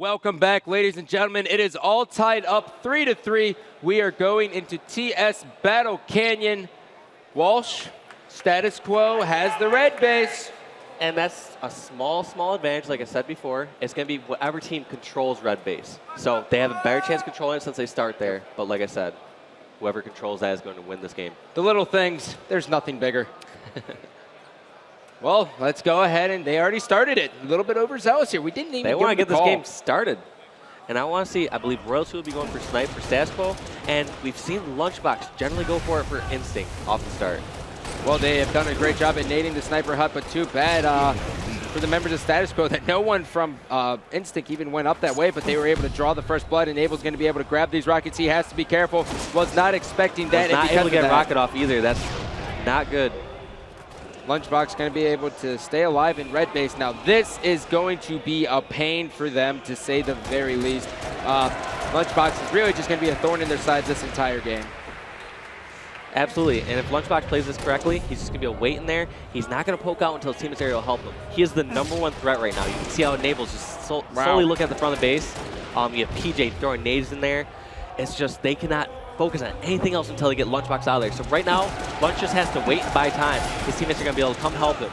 Welcome back, ladies and gentlemen. It is all tied up 3-3. We are going into TS Battle Canyon. Walsh, status quo, has the red base. And that's a small advantage, like I said before. It's going to be whatever team controls red base. So they have a better chance controlling it since they start there. But like I said, whoever controls that is going to win this game. The little things, there's nothing bigger. Well, let's go ahead, and they already started it. A little bit overzealous here. We didn't even They want to get this call. game started. And I want to see, I believe Royalty will be going for Snipe for status quo. And we've seen Lunchbox generally go for it for Instinct off the start. Well, they have done a great job at nading the sniper hut, but too bad for the members of Status Quo that no one from Instinct even went up that way, but they were able to draw the first blood, and Abel's going to be able to grab these rockets. He has to be careful. Was not expecting that. Was not able to get rocket off either. That's not good. Lunchbox going to be able to stay alive in red base. Now, this is going to be a pain for them, to say the very least. Lunchbox is really just going to be a thorn in their sides this entire game. Absolutely, and if Lunchbox plays this correctly, he's just going to be a wait in there. He's not going to poke out until his teammate's area will help him. He is the #1 threat right now. You can see how Enable's just slowly looking at the front of the base. You have PJ throwing nades in there. It's just they cannot focus on anything else until they get Lunchbox out of there. So right now, Lunch just has to wait and buy time. His teammates are going to be able to come help him.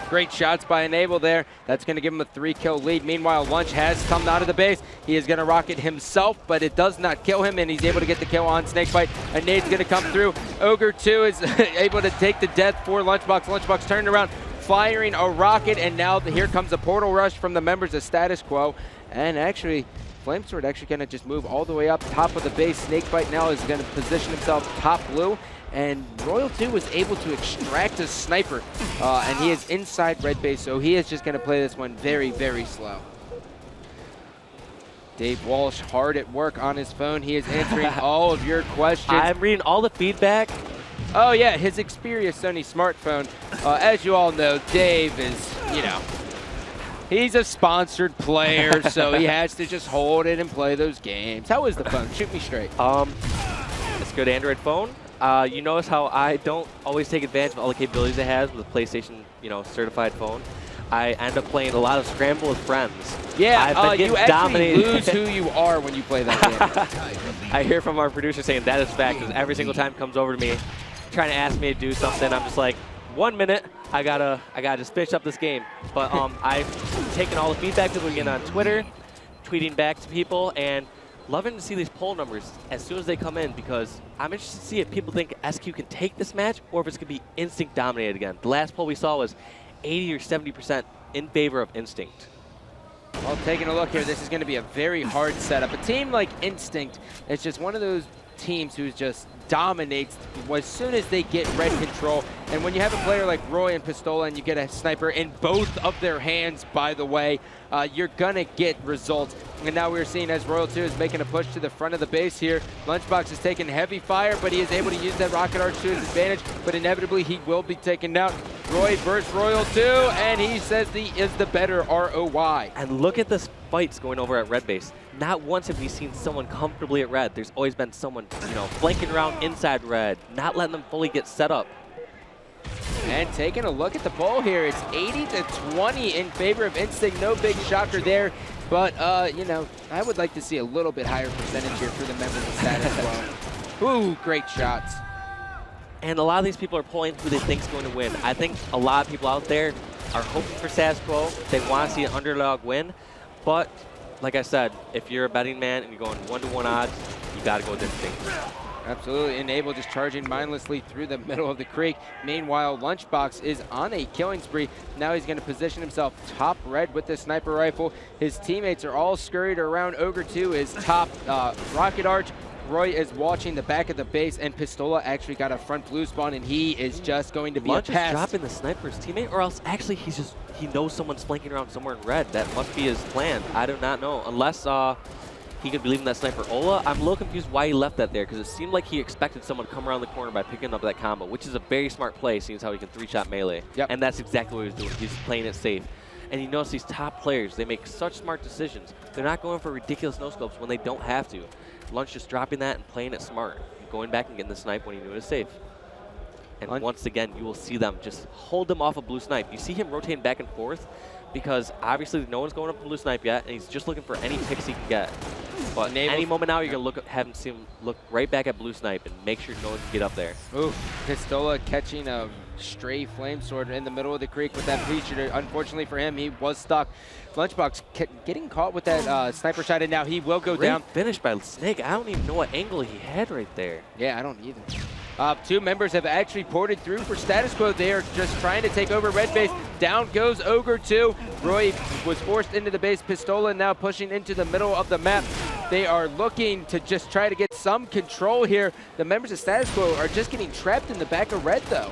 Great shots by Enable there. That's going to give him a 3-kill lead. Meanwhile, Lunch has come out of the base. He is going to rocket himself, but it does not kill him, and he's able to get the kill on Snakebite. A nade's going to come through. Ogre 2 is able to take the death for Lunchbox. Lunchbox turned around, firing a rocket, and now here comes a portal rush from the members of Status Quo. And actually, Flamesword actually going to just move all the way up top of the base. Snakebite now is going to position himself top blue. And Royal 2 was able to extract a sniper, and he is inside red base, so he is just going to play this one very, very slow. Dave Walsh hard at work on his phone. He is answering all of your questions. I'm reading all the feedback. Oh, yeah, his Xperia Sony smartphone. As you all know, Dave is, he's a sponsored player, so he has to just hold it and play those games. How is the phone? Shoot me straight. It's a good Android phone. You notice how I don't always take advantage of all the capabilities it has with a PlayStation, certified phone. I end up playing a lot of Scramble with friends. Yeah, you actually dominated. lose who you are when you play that game. I hear from our producer saying that is fact, because every single time he comes over to me trying to ask me to do something, I'm just like, 1 minute, I gotta just finish up this game. But I've taken all the feedback people get on Twitter, tweeting back to people, and loving to see these poll numbers as soon as they come in, because I'm interested to see if people think SQ can take this match or if it's going to be Instinct dominated again. The last poll we saw was 80 or 70% in favor of Instinct. Well, taking a look here, this is going to be a very hard setup. A team like Instinct is just one of those teams who just dominates as soon as they get red control. And when you have a player like Roy and Pistola and you get a sniper in both of their hands, by the way, you're going to get results. And now we're seeing as Royal 2 is making a push to the front of the base here. Lunchbox is taking heavy fire, but he is able to use that rocket arch to his advantage, but inevitably he will be taken down. Roy versus Royal 2, and he says he is the better ROI. And look at the fights going over at red base. Not once have we seen someone comfortably at red. There's always been someone, flanking around inside red, not letting them fully get set up. And taking a look at the poll here, it's 80-20 in favor of Instinct. No big shocker there, but, I would like to see a little bit higher percentage here for the members of Status Quo. Ooh, great shots. And a lot of these people are polling who they think is going to win. I think a lot of people out there are hoping for Status Quo. They want to see an underdog win, but like I said, if you're a betting man and you're going 1-to-1 odds, you got to go with Instinct. Absolutely. Enable just charging mindlessly through the middle of the creek. Meanwhile, Lunchbox is on a killing spree. Now he's going to position himself top red with the sniper rifle. His teammates are all scurried around. Ogre 2 is top rocket arch. Roy is watching the back of the base, and Pistola actually got a front blue spawn, and he is just going to be Lunch a pest. is dropping the sniper's teammate, or else actually he knows someone's flanking around somewhere in red. That must be his plan. I do not know, unless he could be leaving that sniper Ola. I'm a little confused why he left that there, because it seemed like he expected someone to come around the corner by picking up that combo, which is a very smart play, seeing as how he can 3-shot melee. Yep. And that's exactly what he was doing. He's playing it safe. And you notice these top players, they make such smart decisions. They're not going for ridiculous no-scopes when they don't have to. Lunch just dropping that and playing it smart, going back and getting the snipe when he knew it was safe. And once again, you will see them just hold them off a blue snipe. You see him rotating back and forth, because obviously no one's going up to Blue Snipe yet, and he's just looking for any picks he can get. But any moment now, you're going to have him look right back at Blue Snipe and make sure no one can get up there. Ooh, Pistola catching a stray flame sword in the middle of the creek with that pre-shooter. Unfortunately for him, he was stuck. Lunchbox getting caught with that sniper shot, and now he will go down. Finish by Snake. I don't even know what angle he had right there. Yeah, I don't either. 2 members have actually ported through for status quo. They are just trying to take over red base. Down goes Ogre 2. Roy was forced into the base. Pistola now pushing into the middle of the map. They are looking to just try to get some control here. The members of status quo are just getting trapped in the back of red, though.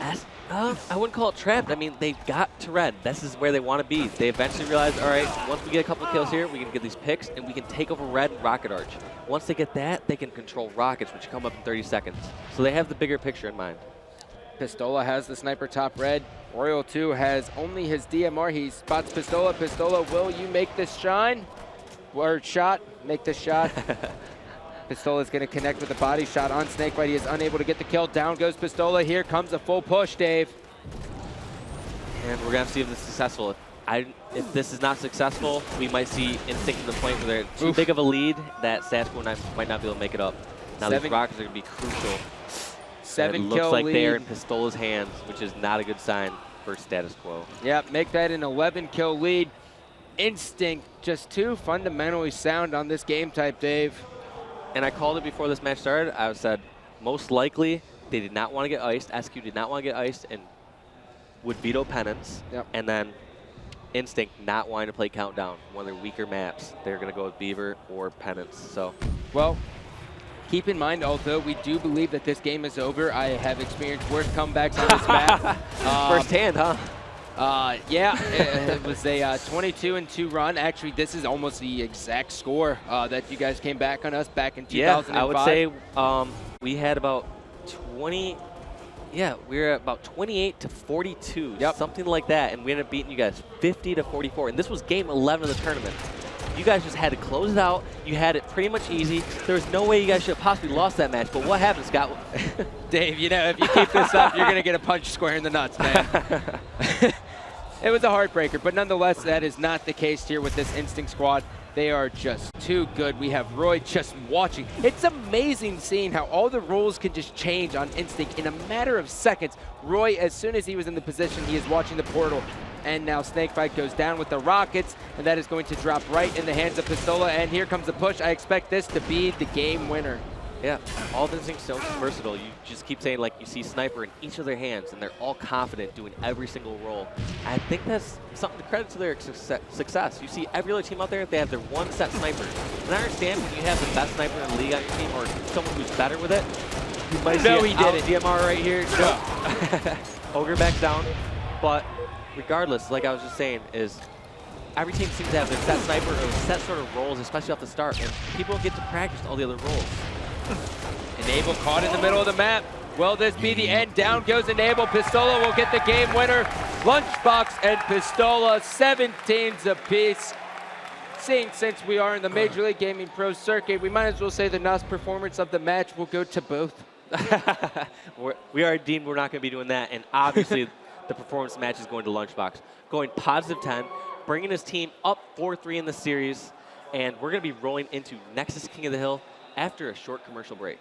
I wouldn't call it trapped. I mean, they've got to red. This is where they want to be. They eventually realize, all right, once we get a couple of kills here, we can get these picks, and we can take over red and Rocket Arch. Once they get that, they can control rockets, which come up in 30 seconds. So they have the bigger picture in mind. Pistola has the sniper top red. Royal 2 has only his DMR. He spots Pistola. Pistola, will you make this shine? Or shot? Make this shot. Pistola is going to connect with a body shot on Snakebite. He is unable to get the kill. Down goes Pistola. Here comes a full push, Dave. And we're going to see if this is successful. If this is not successful, we might see Instinct to the point where they're too big of a lead that Status Quo might not be able to make it up. Now these rockets are going to be crucial. 7 kill lead. It looks like they're in Pistola's hands, which is not a good sign for Status Quo. Yep, make that an 11 kill lead. Instinct just too fundamentally sound on this game type, Dave. And I called it before this match started. I said most likely they did not want to get iced. SQ did not want to get iced and would veto Penance. Yep. And then Instinct not wanting to play Countdown, one of their weaker maps. They're going to go with Beaver or Penance. So, well, keep in mind, although we do believe that this game is over, I have experienced worse comebacks on this map. Firsthand, huh? Yeah, it was a 22-2 run. Actually, this is almost the exact score that you guys came back on us back in 2005. Yeah, I would say we had about 20. Yeah, we were at about 28 to 42, something like that, and we ended up beating you guys 50 to 44. And this was game 11 of the tournament. You guys just had to close it out. You had it pretty much easy. There was no way you guys should have possibly lost that match. But what happened, Scott? Dave, you know, if you keep this up, you're going to get a punch square in the nuts, man. It was a heartbreaker, but nonetheless, that is not the case here with this Instinct squad. They are just too good. We have Roy just watching. It's amazing seeing how all the rules can just change on Instinct in a matter of seconds. Roy, as soon as he was in the position, he is watching the portal. And now Snakebite goes down with the rockets, and that is going to drop right in the hands of Pistola. And here comes the push. I expect this to be the game winner. Yeah, all the Instinct so versatile. You just keep saying, like, you see Sniper in each of their hands, and they're all confident doing every single role. I think that's something to credit to their success. You see every other team out there, they have their one set Sniper. And I understand when you have the best Sniper in the league on your team, or someone who's better with it, you might see he did it. DMR right here. No. Ogre back down. But regardless, like I was just saying, is every team seems to have their set Sniper or set sort of roles, especially off the start, and people don't get to practice all the other roles. Enable caught in the middle of the map. Will this be the end? Down goes Enable. Pistola will get the game winner. Lunchbox and Pistola, 17s apiece. Seeing since we are in the Major League Gaming Pro circuit, we might as well say the NOS performance of the match will go to both. We are deemed we're not going to be doing that, and obviously the performance match is going to Lunchbox. Going positive 10, bringing his team up 4-3 in the series, and we're going to be rolling into Nexus King of the Hill after a short commercial break.